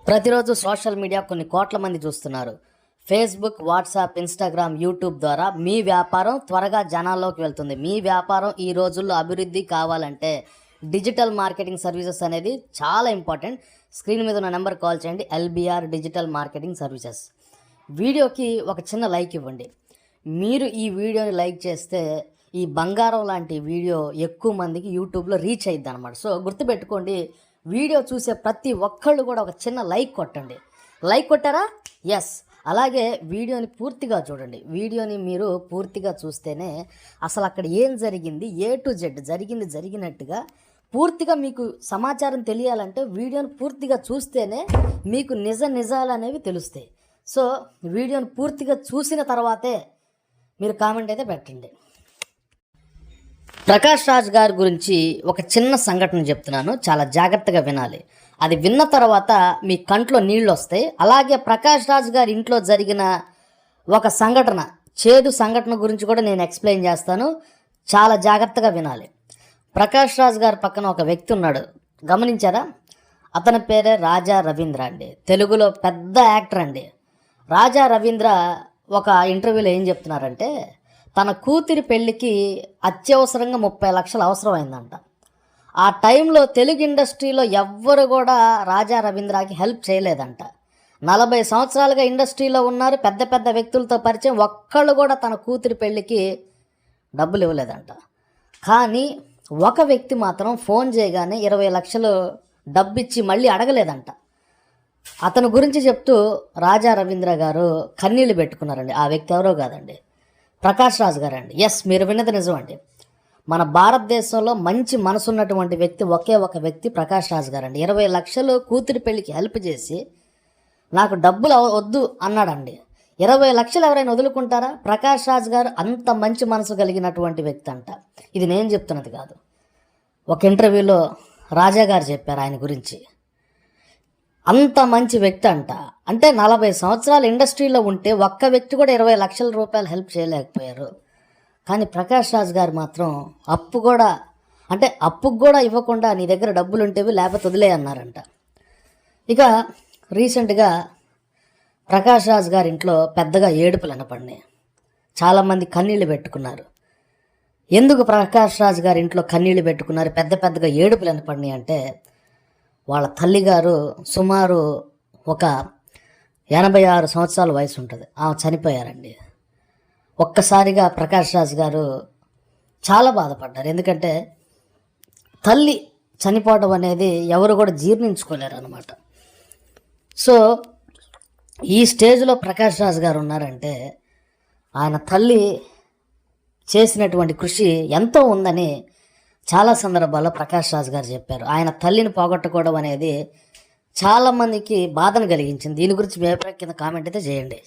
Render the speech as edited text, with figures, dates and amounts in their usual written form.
ప్రతిరోజు social media కొన్ని కోట్ల మంది చూస్తున్నారు. ఫేస్బుక్, వాట్సాప్, ఇన్స్టాగ్రామ్, యూట్యూబ్ ద్వారా మీ వ్యాపారం త్వరగా జనాల్లోకి వెళ్తుంది. మీ వ్యాపారం ఈ రోజుల్లో అభివృద్ధి కావాలంటే డిజిటల్ మార్కెటింగ్ సర్వీసెస్ అనేది చాలా ఇంపార్టెంట్. స్క్రీన్ మీద ఉన్న నెంబర్ కాల్ చేయండి. LBR digital marketing services. వీడియోకి ఒక చిన్న లైక్ ఇవ్వండి. మీరు ఈ వీడియోని లైక్ చేస్తే ఈ బంగారం లాంటి వీడియో ఎక్కువ మందికి యూట్యూబ్లో రీచ్ అయ్యిద్ది అనమాట. సో గుర్తుపెట్టుకోండి, వీడియో చూసే ప్రతి ఒక్కళ్ళు కూడా ఒక చిన్న లైక్ కొట్టండి. లైక్ కొట్టారా? ఎస్. అలాగే వీడియోని పూర్తిగా చూడండి. వీడియోని మీరు పూర్తిగా చూస్తేనే అసలు అక్కడ ఏం జరిగింది, ఏ టు జెడ్ జరిగినట్టుగా పూర్తిగా మీకు సమాచారం తెలియాలంటే వీడియోని పూర్తిగా చూస్తేనే మీకు నిజాలు అనేవి తెలుస్తాయి. సో వీడియోని పూర్తిగా చూసిన తర్వాతే మీరు కామెంట్ అయితే పెట్టండి. ప్రకాష్ రాజ్ గారి గురించి ఒక చిన్న సంఘటన చెప్తున్నాను, చాలా జాగ్రత్తగా వినాలి. అది విన్న తర్వాత మీ కంట్లో నీళ్ళు వస్తాయి. అలాగే ప్రకాష్ రాజ్ గారి ఇంట్లో జరిగిన ఒక సంఘటన, చేదు సంఘటన గురించి కూడా నేను ఎక్స్ప్లెయిన్ చేస్తాను. చాలా జాగ్రత్తగా వినాలి. ప్రకాష్ రాజ్ గారి పక్కన ఒక వ్యక్తి ఉన్నాడు, గమనించారా? అతని పేరే రాజా రవీంద్ర అండి. తెలుగులో పెద్ద యాక్టర్ అండి. రాజా రవీంద్ర ఒక ఇంటర్వ్యూలో ఏం చెప్తున్నారంటే, తన కూతురి పెళ్ళికి అత్యవసరంగా 30 లక్షలు అవసరమైందంట. ఆ టైంలో తెలుగు ఇండస్ట్రీలో ఎవ్వరు కూడా రాజా రవీంద్రకి హెల్ప్ చేయలేదంట. 40 సంవత్సరాలుగా ఇండస్ట్రీలో ఉన్నారు, పెద్ద పెద్ద వ్యక్తులతో పరిచయం, ఒక్కళ్ళు కూడా తన కూతురి పెళ్ళికి డబ్బులు ఇవ్వలేదంట. కానీ ఒక వ్యక్తి మాత్రం ఫోన్ చేయగానే 20 లక్షలు డబ్బిచ్చి మళ్ళీ అడగలేదంట. అతని గురించి చెప్తూ రాజా రవీంద్ర గారు కన్నీళ్లు పెట్టుకున్నారండి. ఆ వ్యక్తి ఎవరో కాదండి, ప్రకాష్ రాజ్ గారు అండి. ఎస్, మీరు విన్నది నిజం అండి. మన భారతదేశంలో మంచి మనసున్నటువంటి వ్యక్తి ఒకే ఒక వ్యక్తి ప్రకాష్ రాజ్ గారు అండి. 20 లక్షలు కూతురి పెళ్ళికి హెల్ప్ చేసి నాకు డబ్బులు వద్దు అన్నాడండి. 20 లక్షలు ఎవరైనా వదులుకుంటారా? ప్రకాష్ రాజ్ గారు అంత మంచి మనసు కలిగినటువంటి వ్యక్తి అంట. ఇది నేను చెప్తున్నది కాదు, ఒక ఇంటర్వ్యూలో రాజా గారు చెప్పారు ఆయన గురించి. అంత మంచి వ్యక్తి అంట. అంటే 40 సంవత్సరాలు ఇండస్ట్రీలో ఉంటే ఒక్క వ్యక్తి కూడా 20 లక్షల రూపాయలు హెల్ప్ చేయలేకపోయారు. కానీ ప్రకాష్ రాజ్ గారు మాత్రం అప్పుకు కూడా ఇవ్వకుండా నీ దగ్గర డబ్బులు ఉంటేవి లేకపోతే వదిలే అన్నారంట. ఇక రీసెంట్గా ప్రకాష్ రాజ్ గారి ఇంట్లో పెద్దగా ఏడుపులు వినపడినాయి. చాలామంది కన్నీళ్లు పెట్టుకున్నారు. ఎందుకు ప్రకాష్ రాజ్ గారి ఇంట్లో కన్నీళ్లు పెట్టుకున్నారు, పెద్దగా ఏడుపులు వినపడినాయి అంటే, వాళ్ళ తల్లిగారు సుమారు ఒక 86 సంవత్సరాల వయసు ఉంటుంది, ఆమె చనిపోయారండి. ఒక్కసారిగా ప్రకాష్ రాజ్ గారు చాలా బాధపడ్డారు. ఎందుకంటే తల్లి చనిపోవడం అనేది ఎవరు కూడా జీర్ణించుకోలేరు అనమాట. సో ఈ స్టేజ్లో ప్రకాష్ రాజ్ గారు ఉన్నారంటే ఆయన తల్లి చేసినటువంటి కృషి ఎంతో ఉందని చాలా సందర్భాల్లో ప్రకాష్ రాజ్ గారు చెప్పారు. ఆయన తల్లిని పోగొట్టుకోవడం అనేది చాలామందికి బాధను కలిగించింది. దీని గురించి మీ అభిప్రాయం కింద కామెంట్ అయితే చేయండి.